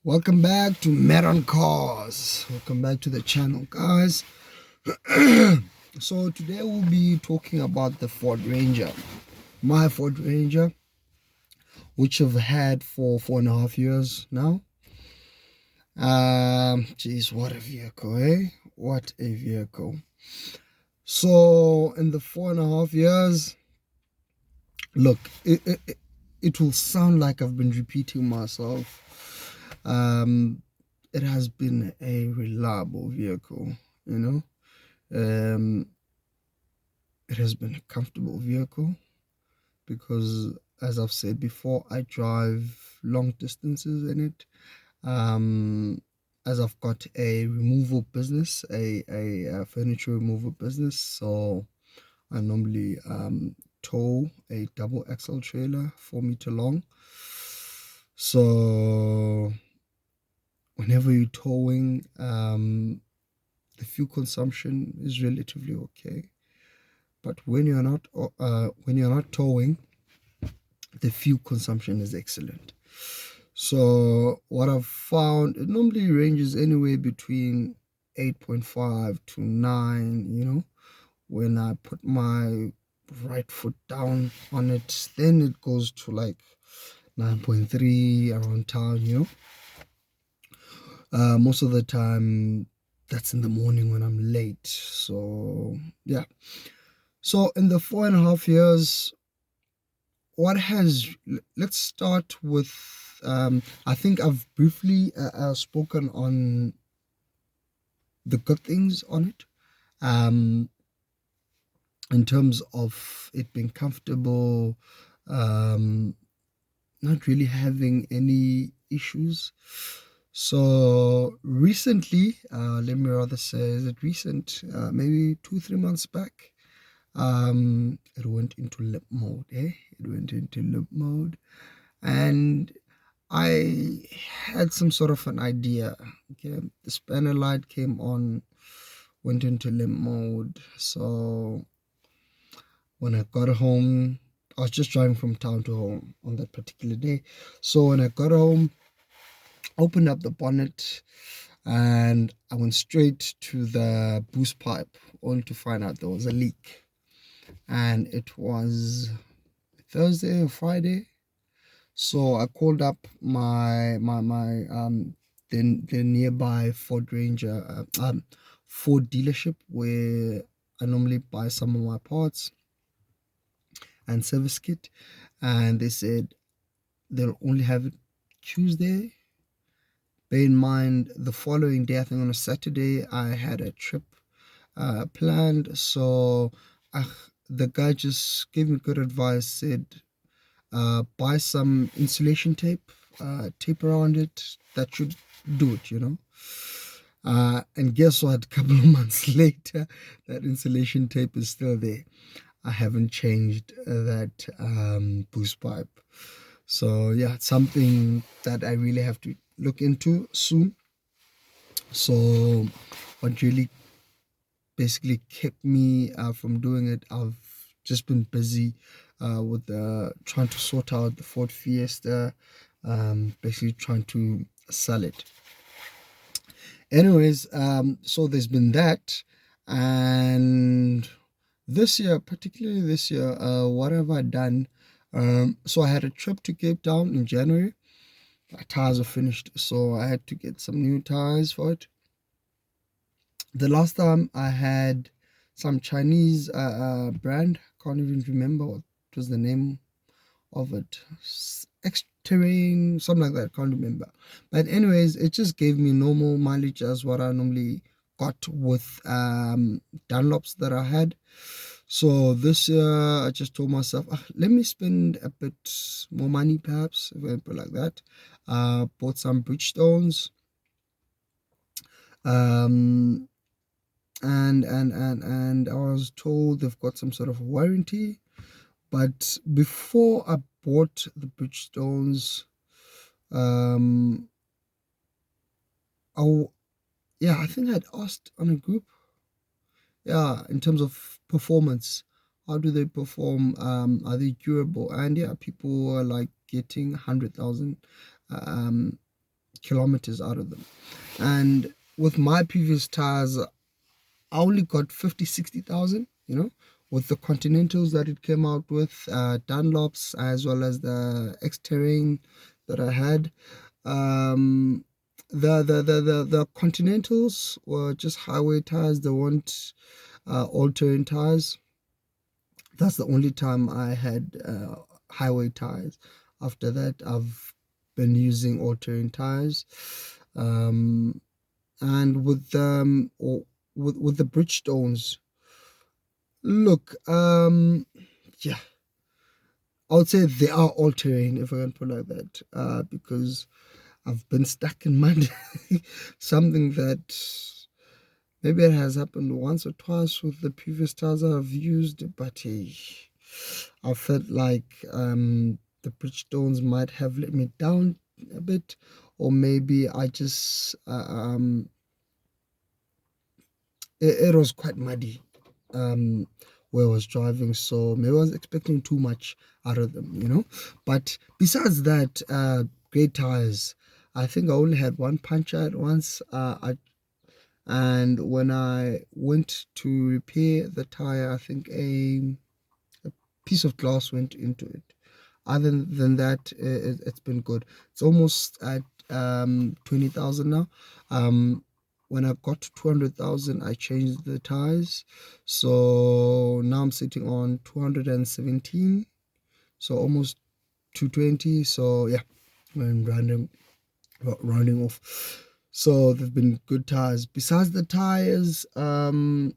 Welcome back to Met on Cars. Welcome back to the channel, guys. So today we'll be talking about the Ford Ranger, my Ford Ranger, which I've had for 4.5 years now. Geez, what a vehicle, eh? What a vehicle. So in the 4.5 years, look, it will sound like I've been repeating myself. It has been a reliable vehicle, you know. Um, it has been a comfortable vehicle because, as I've said before, I drive long distances in it. As I've got a removal business, a furniture removal business, so I normally tow a double axle trailer 4 meter long. So whenever you're towing, the fuel consumption is relatively okay. But when you're not towing, the fuel consumption is excellent. So what I've found, it normally ranges anywhere between 8.5 to 9, when I put my right foot down on it, then it goes to like 9.3 around town. Most of the time that's in the morning when I'm late. So yeah. So in the 4.5 years, let's start with, I think I've briefly spoken on the good things on it, in terms of it being comfortable, not really having any issues. So recently, let me rather say, is it recent? Maybe 2-3 months back, it went into limp mode. It went into limp mode, and I had some sort of an idea. Okay, the spanner light came on, went into limp mode. So when I got home, I was just driving from town to home on that particular day. So when I got home, opened up the bonnet, and I went straight to the boost pipe, only to find out there was a leak. And it was Thursday or Friday. So I called up the nearby Ford Ranger Ford dealership where I normally buy some of my parts and service kit, and they said they'll only have it Tuesday. Bear in mind, the following day, I think on a Saturday, I had a trip planned. So the guy just gave me good advice, said, buy some insulation tape, tape around it. That should do it. And guess what? A couple of months later, that insulation tape is still there. I haven't changed that boost pipe. So yeah, it's something that I really have to look into soon. So what really basically kept me from doing it, I've just been busy with trying to sort out the Ford Fiesta, basically trying to sell it. Anyways, so there's been that, and particularly this year, what have I done? So I had a trip to Cape Town in January. My tires are finished, so I had to get some new tires for it. The last time I had some Chinese brand, can't even remember what was the name of it. X-Terrain, something like that, can't remember. But anyways, it just gave me normal mileage as what I normally got with Dunlops that I had. So this year I just told myself, let me spend a bit more money, perhaps, if I put it like that. Bought some Bridgestones. Um, and I was told they've got some sort of warranty. But before I bought the Bridgestones, I think I'd asked on a group, in terms of performance, how do they perform? Are they durable? And yeah, people are like getting 100,000 kilometers out of them. And with my previous tires, I only got 50, 60,000, with the Continentals that it came out with, Dunlops, as well as the X-Terrain that I had. Um, the Continentals were just highway tires. They weren't all-terrain tires. That's the only time I had highway tires. After that, I've been using all-terrain tires. Um, and with the Bridgestones, look, yeah, I would say they are all-terrain, if I can put it like that, because I've been stuck in mud. Something that maybe it has happened once or twice with the previous tires I've used, but I felt like the Bridgestones might have let me down a bit, or maybe I just it was quite muddy where I was driving, so maybe I was expecting too much out of them. But besides that, great tires. I think I only had one puncture at once. And when I went to repair the tire, I think a piece of glass went into it. Other than that, it's been good. It's almost at 20,000 now. When I got to 200,000, I changed the tires. So now I'm sitting on 217. So almost 220. So yeah, I'm rounding off. So they've been good tires. Besides the tires, I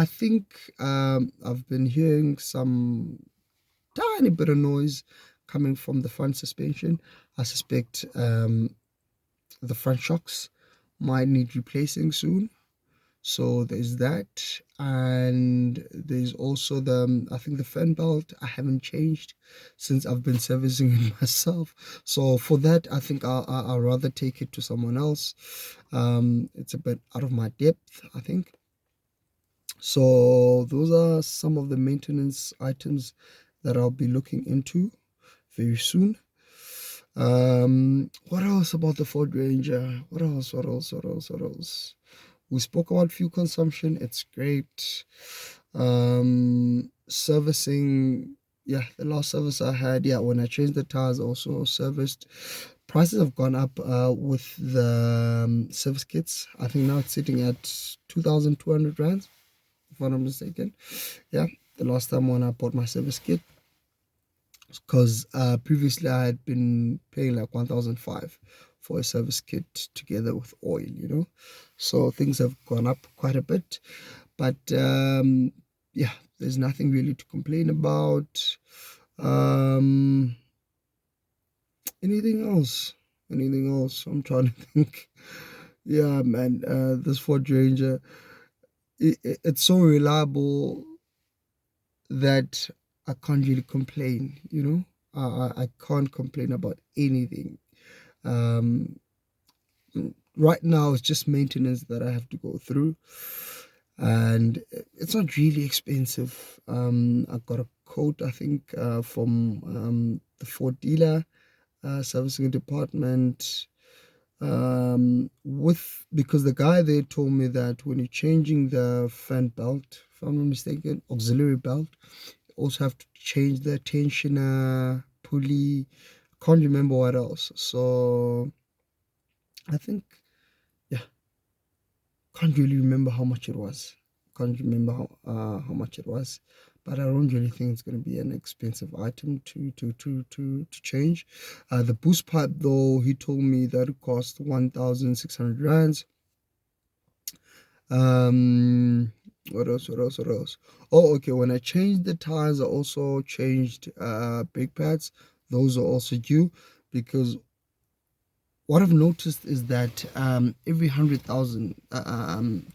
think I've been hearing some tiny bit of noise coming from the front suspension. I suspect the front shocks might need replacing soon. So there's that, and there's also I think the fan belt I haven't changed since I've been servicing it myself. So for that, I think I'll rather take it to someone else. It's a bit out of my depth, I think. So those are some of the maintenance items that I'll be looking into very soon. What else about the Ford Ranger? What else? What else? What else? What else? We spoke about fuel consumption. It's great. Servicing. Yeah, the last service I had, yeah, when I changed the tires, also serviced. Prices have gone up with the service kits. I think now it's sitting at 2,200 rands, if I'm not mistaken. Yeah, the last time when I bought my service kit, because previously I had been paying like 1,005 for a service kit together with oil. So things have gone up quite a bit, but yeah, there's nothing really to complain about. Anything else I'm trying to think. Yeah, man, this Ford Ranger, it's so reliable that I can't really complain. I can't complain about anything. Um, right now, it's just maintenance that I have to go through, and it's not really expensive. I got a quote, I think, from the Ford dealer servicing department. Because the guy there told me that when you're changing the fan belt, if I'm not mistaken, auxiliary belt, also have to change the tensioner, pulley. Can't remember what else. So I think, yeah, can't really remember how much it was. Can't remember how much it was, but I don't really think it's going to be an expensive item to change. The boost pipe, though, he told me that it cost 1,600 rands. What else? What else? What else? Oh, okay. When I changed the tires, I also changed brake pads. Those are also due, because what I've noticed is that every 100,000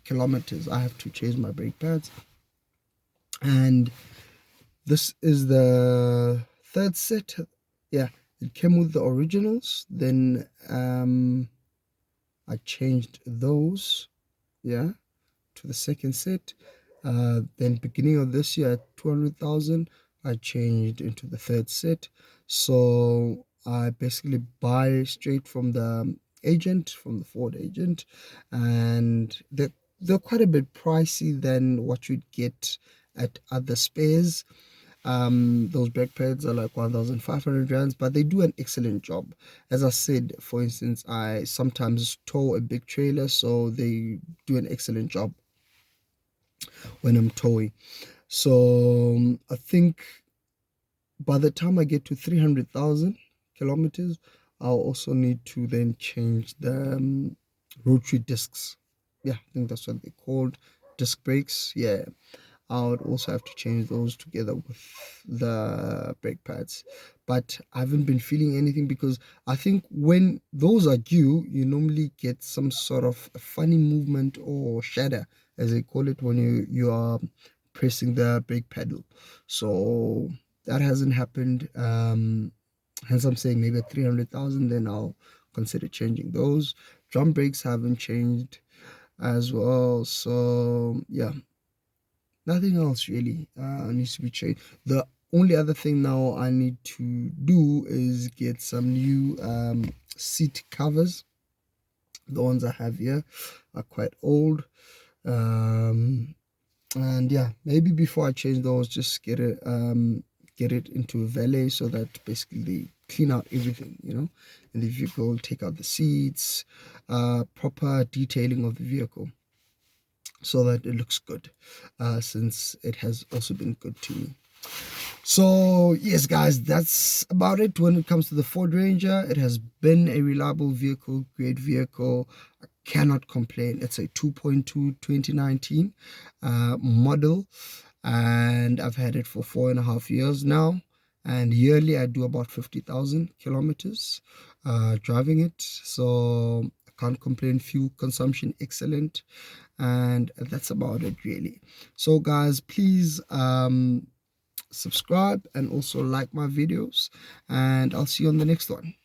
kilometers, I have to change my brake pads, and this is the third set. Yeah, it came with the originals. Then I changed those. Yeah, to the second set. Then beginning of this year at 200,000, I changed into the third set. So I basically buy straight from the agent, from the Ford agent, and they're quite a bit pricey than what you'd get at other spares. Those brake pads are like 1,500 rands, but they do an excellent job. As I said, for instance, I sometimes tow a big trailer, so they do an excellent job when I'm towing. So I think by the time I get to 300,000 kilometers, I'll also need to then change the rotary discs. Yeah, I think that's what they're called, disc brakes. Yeah, I would also have to change those together with the brake pads. But I haven't been feeling anything, because I think when those are due, you normally get some sort of a funny movement or shudder, as they call it, when you are pressing the brake pedal. So that hasn't happened. Hence I'm saying maybe at 300,000, then I'll consider changing those. Drum brakes haven't changed as well. So yeah, nothing else really needs to be changed. The only other thing now I need to do is get some new seat covers. The ones I have here are quite old. And yeah, maybe before I change those, just get it into a valet, so that basically they clean out everything, in the vehicle, take out the seats, proper detailing of the vehicle, so that it looks good, since it has also been good to me. So yes, guys, that's about it when it comes to the Ford Ranger. It has been a reliable vehicle, great vehicle. I cannot complain. It's a 2.2 2019 model, and I've had it for 4.5 years now, and yearly I do about 50,000 kilometers driving it. So I can't complain. Fuel consumption excellent, and that's about it really. So guys, please subscribe and also like my videos, and I'll see you on the next one.